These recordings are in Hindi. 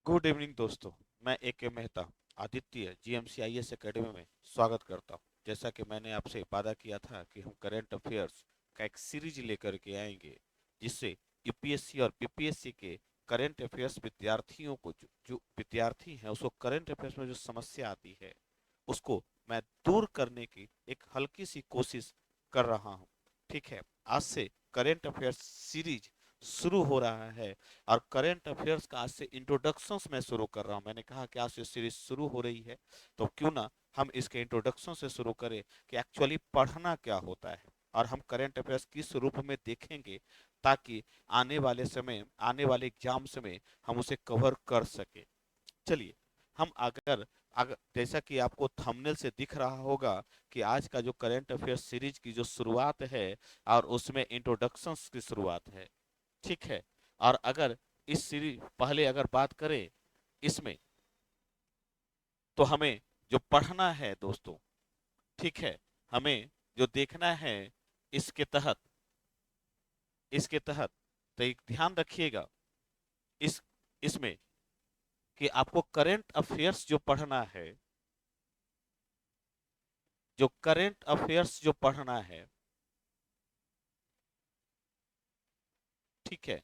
गुड इवनिंग दोस्तों। मैं ए के मेहता आदित्य जीएमसीआईएस एकेडमी में स्वागत करता हूं। जैसा कि मैंने आपसे वादा किया था कि हम करंट अफेयर्स का एक सीरीज लेकर के आएंगे, जिससे यूपीएससी और बीपीएससी के करंट अफेयर्स विद्यार्थियों को जो विद्यार्थी हैं उसको करंट अफेयर्स में जो समस्या आती है उसको मैं दूर करने की एक हल्की सी कोशिश कर रहा हूं। ठीक है, आज से करंट अफेयर्स सीरीज शुरू हो रहा है और करंट अफेयर्स का आज से इंट्रोडक्शंस मैं शुरू कर रहा हूं। मैंने कहा कि आज से सीरीज शुरू हो रही है तो क्यों ना हम इसके इंट्रोडक्शन से शुरू करें कि एक्चुअली पढ़ना क्या होता है और हम करंट अफेयर्स किस रूप में देखेंगे, ताकि आने वाले एग्जाम्स में हम उसे कवर कर सके। चलिए, हम अगर जैसा कि आपको थंबनेल से दिख रहा होगा कि आज का जो करंट अफेयर्स सीरीज की जो शुरुआत है और उसमें इंट्रोडक्शंस की शुरुआत है। ठीक है, और अगर इस सीरीज पहले अगर बात करें इसमें, तो हमें जो पढ़ना है दोस्तों, ठीक है, हमें जो देखना है इसके तहत इसके तहत तो एक ध्यान रखिएगा इस इसमें कि आपको करंट अफेयर्स जो पढ़ना है, जो करंट अफेयर्स जो पढ़ना है, ठीक है,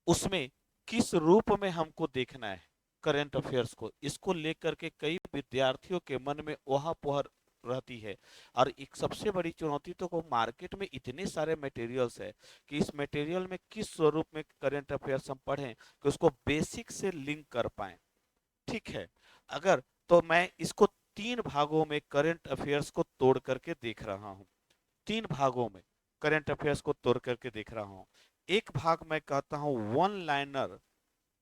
उसमें किस रूप में हमको देखना है करंट अफेयर्स को, इसको लेकर के कई विद्यार्थियों के मन में ओहा-पोह रहती है। और एक सबसे बड़ी चुनौती तो को मार्केट में इतने सारे मटेरियल्स है कि इस मटेरियल में किस स्वरूप में करंट अफेयर्स हम पढ़ें कि उसको बेसिक से लिंक कर पाए। ठीक है, अगर तो मैं इसको तीन भागों में करंट अफेयर्स को तोड़ करके देख रहा हूँ। तीन भागों में करंट अफेयर्स को तोड़ करके देख रहा हूँ। एक भाग मैं कहता हूँ वन लाइनर,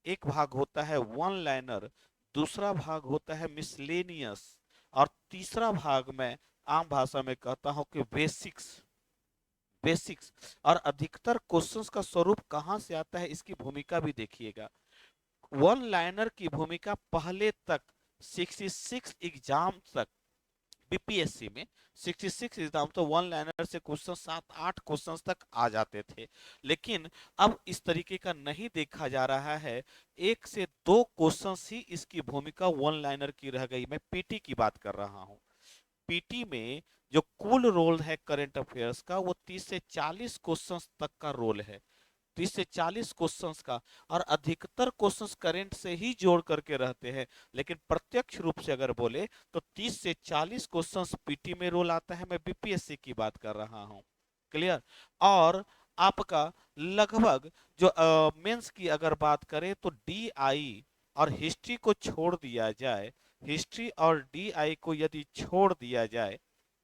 एक भाग होता है वन लाइनर, दूसरा भाग होता है मिसलेनियस, और तीसरा भाग मैं आम भाषा में कहता हूं कि बेसिक्स। बेसिक्स और अधिकतर क्वेश्चंस का स्वरूप कहां से आता है इसकी भूमिका भी देखिएगा। वन लाइनर की भूमिका पहले तक 66 एग्जाम तक बीपीएससी में 66 एग्जाम तो वन लाइनर से क्वेश्चन 7-8 क्वेश्चंस तक आ जाते थे। लेकिन अब इस तरीके का नहीं देखा जा रहा है। एक से दो क्वेश्चंस ही इसकी भूमिका वन लाइनर की रह गई। मैं पीटी की बात कर रहा हूं। पीटी में जो कुल रोल है करंट अफेयर्स का वो 30 से 40 क्वेश्चंस तक का रोल है। 30 से 40 क्वेश्चंस का, और अधिकतर क्वेश्चंस करंट से ही जोड़ करके रहते हैं। लेकिन प्रत्यक्ष रूप से अगर बोले तो 30 से 40 क्वेश्चंस पीटी में रोल आता है। मैं बीपीएससी की बात कर रहा हूं। क्लियर। और आपका लगभग जो मेंस की अगर बात करें तो डीआई और हिस्ट्री को छोड़ दिया जाए, हिस्ट्री और डीआई को यदि छोड़ दिया जाए,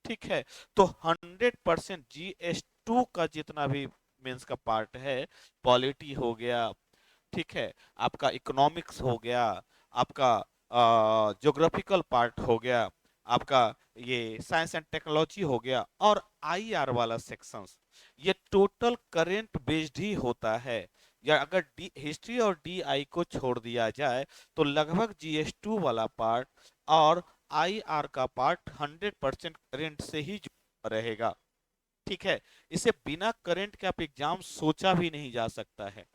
ठीक है, तो 100% जीएस 2 का जितना भी मेंस का पार्ट है, पॉलिटी हो गया, ठीक है, आपका इकोनॉमिक्स हो गया, आपका ज्योग्राफिकल पार्ट हो गया, आपका ये साइंस एंड टेक्नोलॉजी हो गया, और आईआर वाला सेक्शंस, ये टोटल करंट बेस्ड ही होता है। या अगर डी हिस्ट्री और डीआई को छोड़ दिया जाए तो लगभग जीएस 2 वाला पार्ट और आईआर का पार्ट 100% करंट से ही जुड़ा रहेगा। ठीक है, इसे बिना करंट के आप एग्जाम सोचा भी नहीं जा सकता है।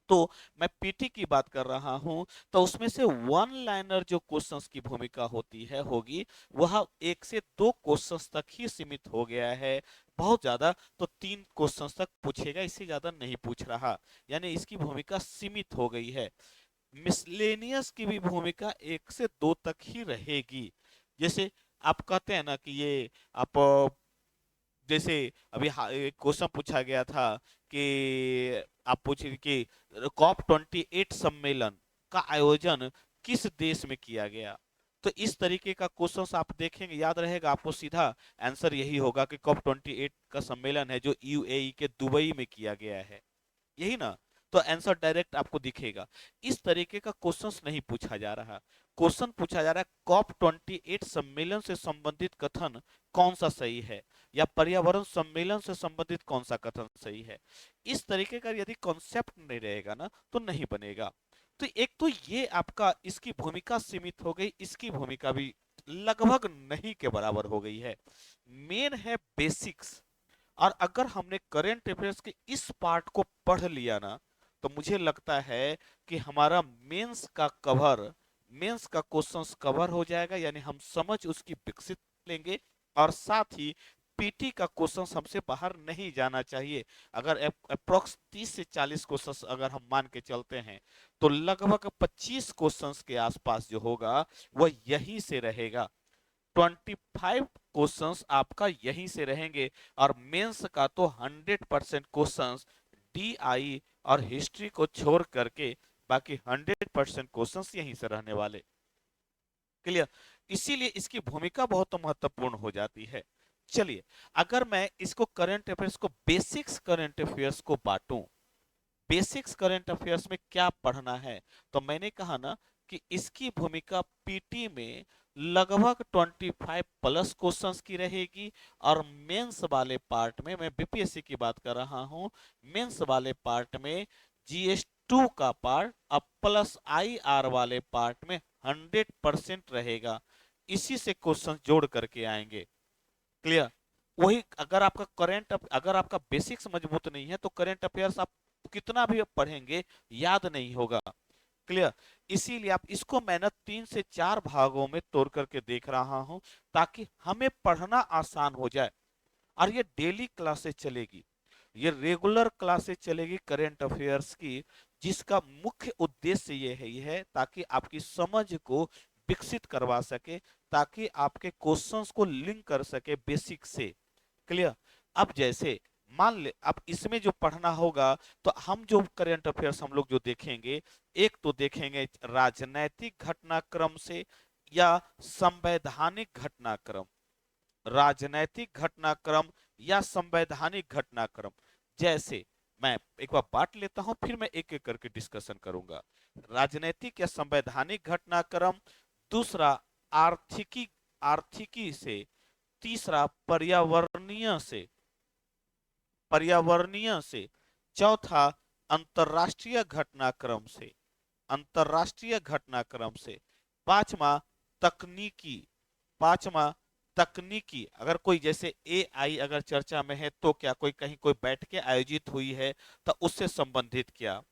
तो मैं पीटी की बात कर रहा हूं, तो उसमें से वन लाइनर जो क्वेश्चंस की भूमिका होती है होगी, वह एक से दो क्वेश्चंस तक ही सीमित हो गया है। बहुत ज्यादा तो तीन क्वेश्चंस तक पूछेगा, इससे ज्यादा नहीं पूछ रहा, यानी इसकी भूमिका सीमित हो गई है। मिसलेनियस की भी भूमिका एक से दो तक ही रहेगी। जैसे आप कहते हैं ना कि ये आप जैसे अभी एक क्वेश्चन पूछा गया था कि आप पूछिए कि COP 28 सम्मेलन का आयोजन किस देश में किया गया। तो इस तरीके का क्वेश्चन आप देखेंगे, याद रहेगा आपको, सीधा आंसर यही होगा कि COP 28 का सम्मेलन है जो यूएई के दुबई में किया गया है, यही ना। तो आंसर डायरेक्ट आपको दिखेगा। इस तरीके का क्वेश्चंस नहीं पूछा जा रहा। क्वेश्चन पूछा जा रहा है COP 28 सम्मेलन से संबंधित कथन कौन सा सही है, या पर्यावरण सम्मेलन से संबंधित कौन सा कथन सही है। इस तरीके का यदि कॉन्सेप्ट नहीं रहेगा ना तो नहीं बनेगा। तो एक तो ये आपका इसकी भूमिका सीमित हो गई, इसकी भूमिका भी लगभग नहीं के बराबर हो गई है। मेन है बेसिक्स। और अगर हमने करंट अफेयर्स के इस पार्ट को पढ़ लिया ना, तो मुझे लगता है कि हमारा मेंस का क्वेश्चंस कवर हो जाएगा, यानी हम समझ उसकी विकसित लेंगे। और साथ ही पीटी का क्वेश्चंस हमसे बाहर नहीं जाना चाहिए। अगर अप्रोक्स 30 से 40 क्वेश्चंस अगर हम मान के चलते हैं, तो लगभग 25 क्वेश्चंस के आसपास जो होगा वह यहीं से रहेगा। 25 क्वेश्चंस आपका यहीं से रहेंगे। और मेंस का तो 100% क्वेश्चंस डीआई और हिस्ट्री को छोड़ करके बाकी 100% क्वेश्चंस यहीं से रहने वाले। क्लियर? इसीलिए इसकी भूमिका बहुत महत्वपूर्ण हो जाती है। चलिए, अगर मैं इसको करंट अफेयर्स को बेसिक्स करंट अफेयर्स को बांटूं, बेसिक्स करंट अफेयर्स में क्या पढ़ना है, तो मैंने कहा ना कि इसकी भूमिका पीटी में लगभग 25 प्लस क्वेश्चंस की रहेगी। और मेंस वाले पार्ट में, मैं बीपीएससी की बात कर रहा हूं, मेंस वाले पार्ट में जीएस 2 का पार्ट अब प्लस आईआर वाले पार्ट में 100% रहेगा। इसी से क्वेश्चन जोड़ करके आएंगे। क्लियर? वही अगर आपका बेसिक्स मजबूत नहीं है तो करंट अफेयर्स आप कितना भी पढ़ेंगे याद नहीं होगा। क्लियर? इसीलिए आप इसको मैं ना 3 से 4 भागों में तोड़ करके देख रहा हूं, ताकि हमें पढ़ना आसान हो जाए। और ये डेली क्लासेस चलेगी, ये रेगुलर क्लासेस चलेगी करंट अफेयर्स की, जिसका मुख्य उद्देश्य ये है ताकि आपकी समझ को विकसित करवा सके, ताकि आपके क्वेश्चंस को लिंक कर सके बेसिक से। क्लियर? अब जैसे मान ले, अब इसमें जो पढ़ना होगा, तो हम जो करंट अफेयर्स हम लोग जो देखेंगे, एक तो देखेंगे राजनैतिक घटनाक्रम से या संवैधानिक घटनाक्रम। राजनैतिक घटनाक्रम या संवैधानिक घटनाक्रम। जैसे मैं एक बार बांट लेता हूं, फिर मैं एक एक करके डिस्कशन करूंगा। राजनैतिक या संवैधानिक घटनाक्रम, दूसरा आर्थिकी आर्थिकी से, तीसरा पर्यावरणीय से, चौथा अंतरराष्ट्रीय घटनाक्रम से, अंतरराष्ट्रीय घटनाक्रम से, पांचवा तकनीकी, पांचवा तकनीकी, अगर कोई जैसे एआई अगर चर्चा में है तो क्या, कोई कहीं कोई बैठ के आयोजित हुई है तो उससे संबंधित क्या।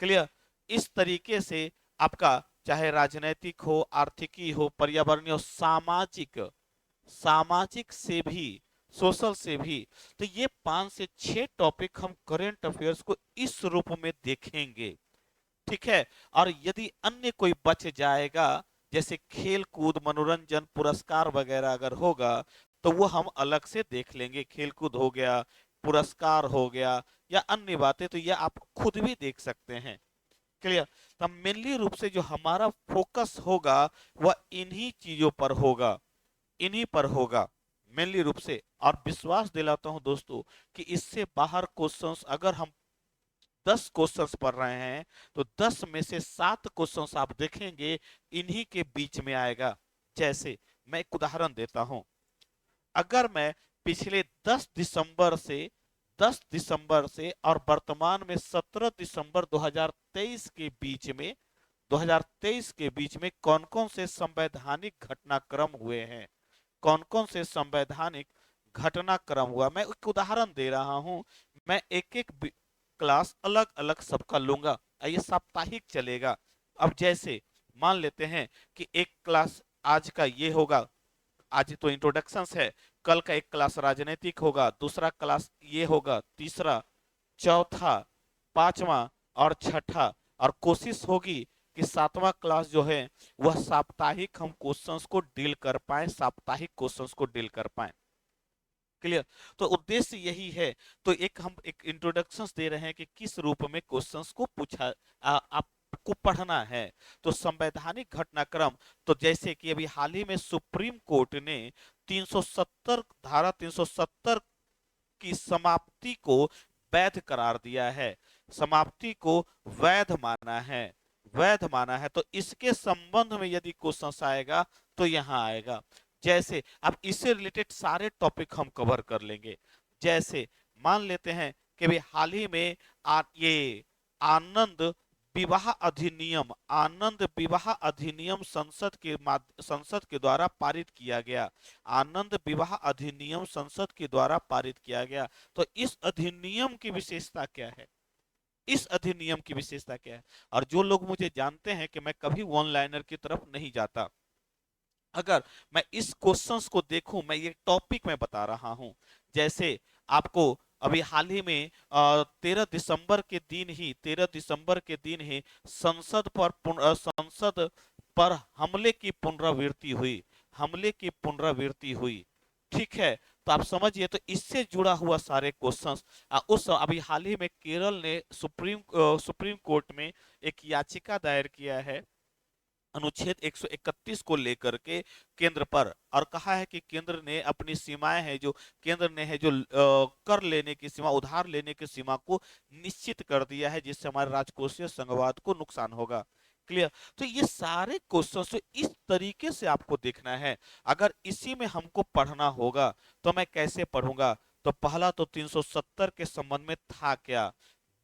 क्लियर? इस तरीके से आपका चाहे राजनीतिक हो, आर्थिकी हो, पर्यावरणीय हो, सामाजिक, सामाजिक से भी, सोशल से भी, तो ये 5 से 6 टॉपिक हम करंट अफेयर्स को इस रूप में देखेंगे। ठीक है? और यदि अन्य कोई बच जाएगा, जैसे खेल कूद, मनोरंजन, पुरस्कार वगैरह अगर होगा, तो वो हम अलग से देख लेंगे। खेल कूद हो गया, पुरस्कार हो गया, या अन्य बातें, तो ये आप खुद भी देख सकते हैं। क्लियर? तो मेनली रूप से जो हमारा फोकस होगा वह इन्हीं चीजों पर होगा, इन्हीं पर होगा मेनली रूप से। और विश्वास दिलाता हूं दोस्तों कि इससे बाहर क्वेश्चंस अगर हम 10 क्वेश्चंस पढ़ रहे हैं, तो 10 में से 7 क्वेश्चंस आप देखेंगे इन्हीं के बीच में आएगा। जैसे मैं एक उदाहरण देता हूं, अगर मैं पिछले 10 दिसंबर से और वर्तमान में 17 दिसंबर 2023 के बीच में, 2023 के बीच में कौन कौन से संवैधानिक घटनाक्रम हुए हैं, कौन कौन से संवैधानिक घटनाक्रम हुआ, मैं एक उदाहरण दे रहा हूं। मैं एक एक क्लास अलग अलग सबका लूंगा, ये साप्ताहिक चलेगा। अब जैसे मान लेते हैं कि एक क्लास आज का ये होगा, आज तो इंट्रोडक्शन है, कल का एक क्लास राजनीतिक होगा, दूसरा क्लास ये होगा, तीसरा, चौथा, पांचवा और छठा। और कोशिश होगी कि 7वां क्लास जो है वह साप्ताहिक हम क्वेश्चंस को डील कर पाए, साप्ताहिक क्वेश्चंस को डील कर पाए। क्लियर? तो उद्देश्य यही है। तो हम एक इंट्रोडक्शन दे रहे हैं कि किस रूप में क्वेश्चंस को पूछा आपको पढ़ना है। तो संवैधानिक घटनाक्रम, तो जैसे कि अभी हाल ही में सुप्रीम कोर्ट ने 370 धारा 370 की समाप्ति को वैध करार दिया है, समाप्ति को वैध माना है, वैध माना है। तो इसके संबंध में यदि क्वेश्चन आएगा तो यहां आएगा। जैसे अब इससे रिलेटेड सारे टॉपिक हम कवर कर लेंगे। जैसे मान लेते हैं कि भाई हाल ही में ये आनंद आनंद विवाह अधिनियम संसद के द्वारा पारित किया गया। आनंद विवाह अधिनियम संसद के द्वारा पारित किया गया। तो इस अधिनियम की विशेषता क्या है? इस अधिनियम की विशेषता क्या है। और जो लोग मुझे जानते हैं कि मैं कभी वन लाइनर की तरफ नहीं जाता, अगर मैं इस क्वेश्चंस को देखूं, मैं ये टॉपिक में बता रहा हूं। जैसे आपको अभी हाल ही में 13 दिसंबर के दिन ही संसद पर हमले की पुनरावृत्ति हुई, हमले की पुनरावृत्ति हुई। ठीक है, तो आप समझिए, तो इससे जुड़ा हुआ सारे क्वेश्चंस उस अभी हाल ही में केरल ने सुप्रीम कोर्ट में एक याचिका दायर किया है अनुच्छेद 131 को लेकर के केंद्र पर, और कहा है कि केंद्र ने अपनी सीमाएं हैं जो केंद्र ने है जो कर लेने की सीमा, उधार लेने की सीमा को निश्चित कर दिया है, जिससे हमारे राजकोषीय संघवाद को नुकसान होगा। क्लियर। तो ये सारे क्वेश्चन तो इस तरीके से आपको देखना है। अगर इसी में हमको पढ़ना होगा तो मैं कैसे पढ़ूंगा। तो पहला तो 370 के संबंध में था क्या,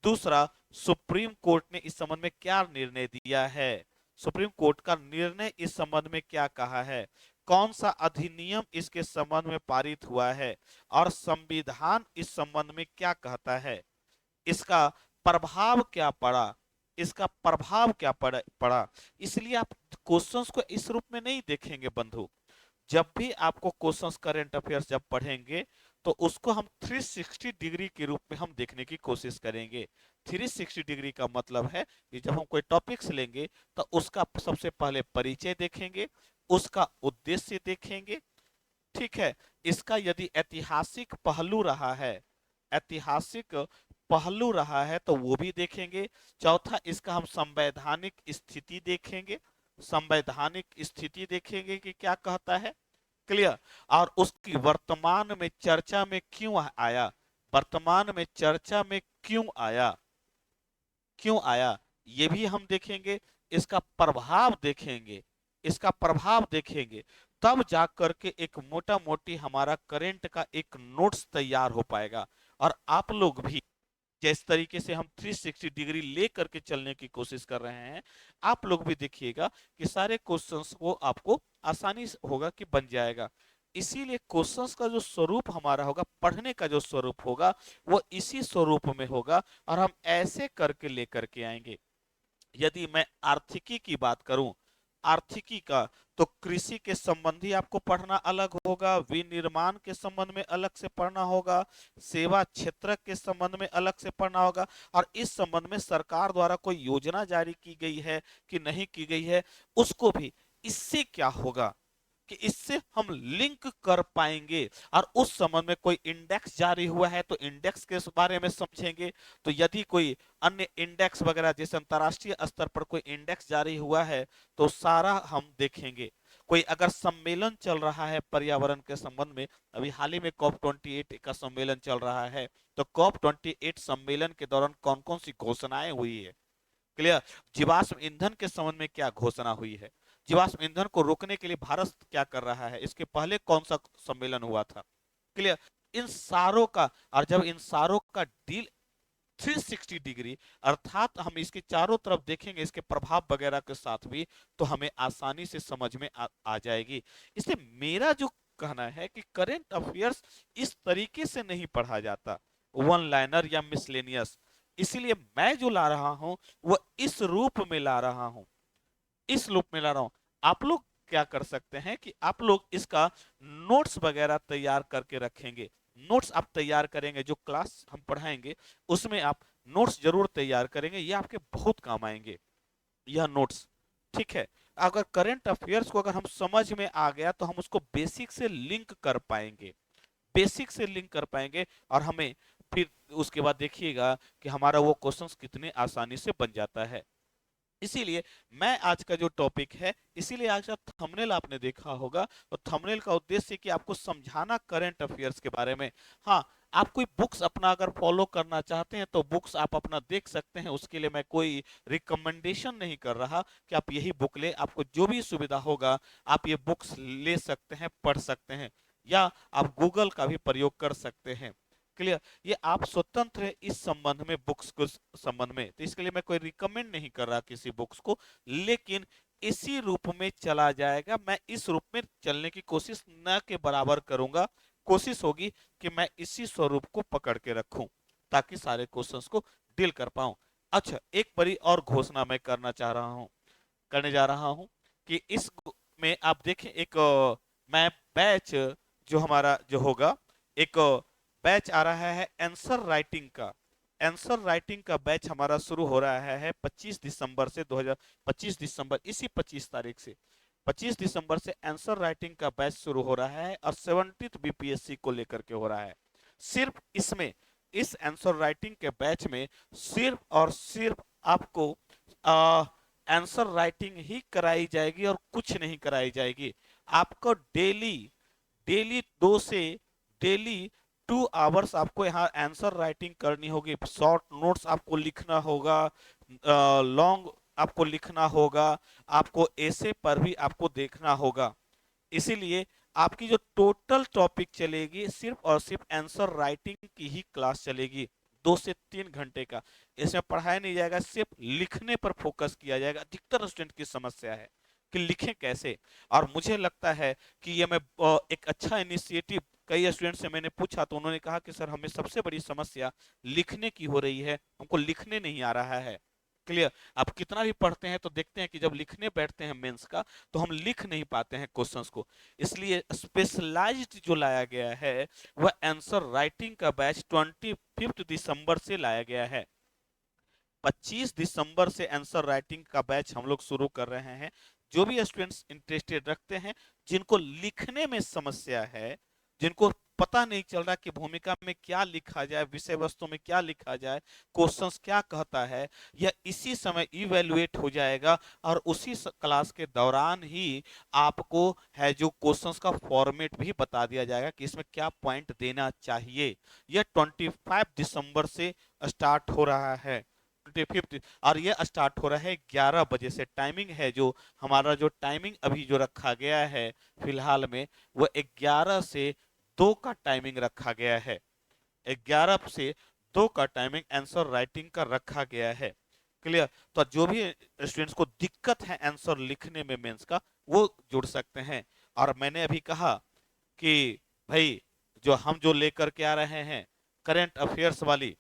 दूसरा सुप्रीम कोर्ट ने इस संबंध में क्या निर्णय दिया है, सुप्रीम कोर्ट का निर्णय इस संबंध में क्या कहा है, कौन सा अधिनियम इसके संबंध में पारित हुआ है, और संविधान इस संबंध में क्या कहता है, इसका प्रभाव क्या पड़ा, इसका प्रभाव क्या पड़ा। इसलिए आप क्वेश्चंस को इस रूप में नहीं देखेंगे बंधु। जब भी आपको क्वेश्चंस करंट अफेयर्स जब पढ़ेंगे तो उसको हम 360 डिग्री के रूप में हम देखने की कोशिश करेंगे। 360 डिग्री का मतलब है कि जब हम कोई टॉपिक्स लेंगे तो उसका सबसे पहले परिचय देखेंगे, उसका उद्देश्य देखेंगे। ठीक है, इसका यदि ऐतिहासिक पहलू रहा है, ऐतिहासिक पहलू रहा है तो वो भी देखेंगे। चौथा, इसका हम संवैधानिक स्थिति देखेंगे, संवैधानिक स्थिति देखेंगे कि क्या कहता है। क्लियर। और उसकी वर्तमान में चर्चा में क्यों आया, वर्तमान में चर्चा में क्यों आया, क्यों आया, ये भी हम देखेंगे। इसका प्रभाव देखेंगे, इसका प्रभाव देखेंगे। तब जाकर के एक मोटा मोटी हमारा करंट का एक नोट्स तैयार हो पाएगा। और आप लोग भी जिस तरीके से हम 360 डिग्री ले करके चलने की कोशिश कर रहे हैं, आप लोग भी देखिएगा कि सारे क्वेश्चंस को आपको आसानी से होगा कि बन जाएगा। इसीलिए क्वेश्चंस का जो स्वरूप हमारा होगा, पढ़ने का जो स्वरूप होगा, वो इसी स्वरूप में होगा, और हम ऐसे करके लेकर के आएंगे। यदि मैं आर्थिकी की बात करूं, आर्थिकी का, तो कृषि के संबंधी आपको पढ़ना अलग होगा, विनिर्माण के संबंध में अलग से पढ़ना होगा, सेवा क्षेत्र के संबंध में अलग से पढ़ना होगा, और इस संबंध में सरकार द्वारा कोई योजना जारी की गई है कि नहीं की गई है, उसको भी। इससे क्या होगा कि इससे हम लिंक कर पाएंगे, और उस संबंध में कोई इंडेक्स जारी हुआ है तो इंडेक्स के बारे में समझेंगे। तो यदि कोई अन्य इंडेक्स वगैरह, जैसे अंतरराष्ट्रीय स्तर पर कोई इंडेक्स जारी हुआ है तो सारा हम देखेंगे। कोई अगर सम्मेलन चल रहा है पर्यावरण के संबंध में, अभी हाल ही में COP28 का सम्मेलन चल रहा है, तो COP28 सम्मेलन के दौरान कौन कौन सी घोषणाएं हुई है। क्लियर। जीवाश्म ईंधन के संबंध में क्या घोषणा हुई है, जीवाश्म ईंधन को रोकने के लिए भारत क्या कर रहा है, इसके पहले कौन सा सम्मेलन हुआ था। क्लियर। इन सारों का, और जब इन सारों का डील 360 डिग्री, अर्थात हम इसके चारों तरफ देखेंगे इसके प्रभाव वगैरह के साथ भी, तो हमें आसानी से समझ में आ जाएगी। इसलिए मेरा जो कहना है कि करंट अफेयर्स इस तरीके से नहीं पढ़ा जाता, वन लाइनर या मिसलेनियस। इसीलिए मैं जो ला रहा हूं वो इस रूप में ला रहा हूं, इस रूप में ला रहा हूं। आप लोग क्या कर सकते हैं कि आप लोग इसका नोट्स वगैरह तैयार करके रखेंगे। नोट्स आप तैयार करेंगे, जो क्लास हम पढ़ाएंगे उसमें आप नोट्स जरूर तैयार करेंगे, ये आपके बहुत काम आएंगे यह नोट्स। ठीक है। अगर करंट अफेयर्स को अगर हम समझ में आ गया तो हम उसको बेसिक से लिंक कर पाएंगे, बेसिक से लिंक कर पाएंगे, और हमें फिर उसके बाद देखिएगा कि हमारा वो क्वेश्चंस कितने आसानी से बन जाता है। इसीलिए मैं आज का जो टॉपिक है, इसीलिए आज का थंबनेल आपने देखा होगा, और थंबनेल का उद्देश्य कि आपको समझाना करंट अफेयर्स के बारे में। हाँ, आप कोई बुक्स अपना अगर फॉलो करना चाहते हैं तो बुक्स आप अपना देख सकते हैं, उसके लिए मैं कोई रिकमेंडेशन नहीं कर रहा कि आप यही बुक ले, आपको जो भी सुविधा होगा आप ये बुक्स ले सकते हैं, पढ़ सकते हैं, या आप गूगल का भी प्रयोग कर सकते हैं। क्लियर। ये आप स्वतंत्र है इस संबंध में, बुक्स को संबंध में, तो इसके लिए मैं कोई रिकमेंड नहीं कर रहा किसी बुक्स को, लेकिन इसी रूप में चला जाएगा। मैं इस रूप में चलने की कोशिश न के बराबर करूंगा, कोशिश होगी कि मैं इसी स्वरूप को पकड़ के रखूं ताकि सारे क्वेश्चंस को डील कर पाऊं। अच्छा, एक बड़ी और घोषणा मैं करने जा रहा हूं कि में आप देखें, एक मैं बैच जो हमारा जो होगा, एक बैच आ रहा है आंसर राइटिंग का। आंसर राइटिंग का बैच हमारा शुरू हो रहा है 25 दिसंबर से 2025 दिसंबर, इसी 25 तारीख से 25 दिसंबर से आंसर राइटिंग का बैच शुरू हो रहा है और 70th बीपीएससी को लेकर के हो रहा है। सिर्फ इसमें, इस आंसर राइटिंग के बैच में सिर्फ और सिर्फ आपको आंसर राइटिंग ही कराई जाएगी और कुछ नहीं कराई जाएगी। आपको डेली डेली दो से डेली 2 आवर्स आपको यहाँ आंसर राइटिंग करनी होगी। शॉर्ट नोट्स आपको लिखना होगा, लॉन्ग आपको लिखना होगा, आपको ऐसे पर भी आपको देखना होगा। इसीलिए आपकी जो टोटल टॉपिक चलेगी सिर्फ और सिर्फ आंसर राइटिंग की ही क्लास चलेगी, 2 से 3 घंटे का। इसमें पढ़ाया नहीं जाएगा, सिर्फ लिखने पर फोकस किया जाएगा। अधिकतर स्टूडेंट की समस्या है कि लिखें कैसे, और मुझे लगता है कि ये मैं एक अच्छा इनिशिएटिव, कई स्टूडेंट से मैंने पूछा तो उन्होंने कहा कि सर हमें सबसे बड़ी समस्या लिखने की हो रही है, हमको लिखने नहीं आ रहा है। क्लियर। आप कितना भी पढ़ते हैं तो देखते हैं कि जब लिखने बैठते हैं मेंस का, तो हम लिख नहीं पाते हैं क्वेश्चंस को। इसलिए स्पेशलाइज्ड जो लाया गया है वह आंसर राइटिंग का बैच 25 दिसंबर से लाया गया है। 25 दिसंबर से आंसर राइटिंग का बैच हम लोग शुरू कर रहे हैं। जो भी स्टूडेंट्स इंटरेस्टेड रखते हैं, जिनको लिखने में समस्या है, जिनको पता नहीं चल रहा कि भूमिका में क्या लिखा जाए, विषय वस्तु में क्या लिखा जाए, क्वेश्चंस क्या कहता है, यह इसी समय इवेलुएट हो जाएगा। और उसी क्लास के दौरान ही आपको है जो क्वेश्चंस का फॉर्मेट भी बता दिया जाएगा कि इसमें क्या पॉइंट देना चाहिए। यह 25 दिसंबर से स्टार्ट हो रहा है, 25। और ये स्टार्ट हो रहा है 11 बजे से। टाइमिंग है जो हमारा, जो टाइमिंग अभी जो रखा गया है फिलहाल में, वो 11 से 2 का टाइमिंग रखा गया है। 11 से 2 का टाइमिंग आंसर राइटिंग का रखा गया है। क्लियर। तो जो भी स्टूडेंट्स को दिक्कत है आंसर लिखने में मेंस का, वो जुड़ सकते हैं। और मैंने अभी कहा कि भाई, जो हम जो लेकर के आ रहे हैं करंट अफेयर्स वाली,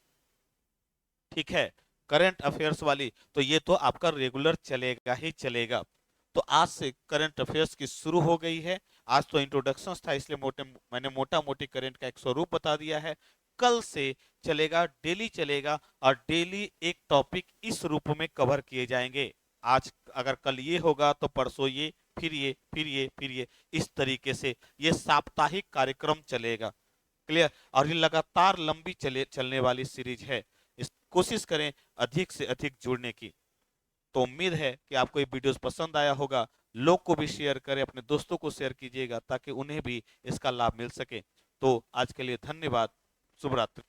ठीक है, करंट अफेयर्स वाली, तो ये तो आपका रेगुलर चलेगा ही चलेगा। तो आज से करंट अफेयर्स की शुरू हो गई है। आज तो इंट्रोडक्शन था, इसलिए मैंने मोटा मोटी करंट का एक स्वरूप बता दिया है। कल से चलेगा, डेली चलेगा, और डेली एक टॉपिक इस रूप में कवर किए जाएंगे। आज अगर कल ये होगा तो परसों ये, फिर ये, फिर ये, फिर ये, इस तरीके से ये साप्ताहिक कार्यक्रम चलेगा। क्लियर। और ये लगातार लंबी चलने वाली सीरीज है। इस कोशिश करें अधिक से अधिक जुड़ने की। तो उम्मीद है कि आपको ये वीडियोस पसंद आया होगा। लोग को भी शेयर करें, अपने दोस्तों को शेयर कीजिएगा ताकि उन्हें भी इसका लाभ मिल सके। तो आज के लिए धन्यवाद। शुभ रात्रि।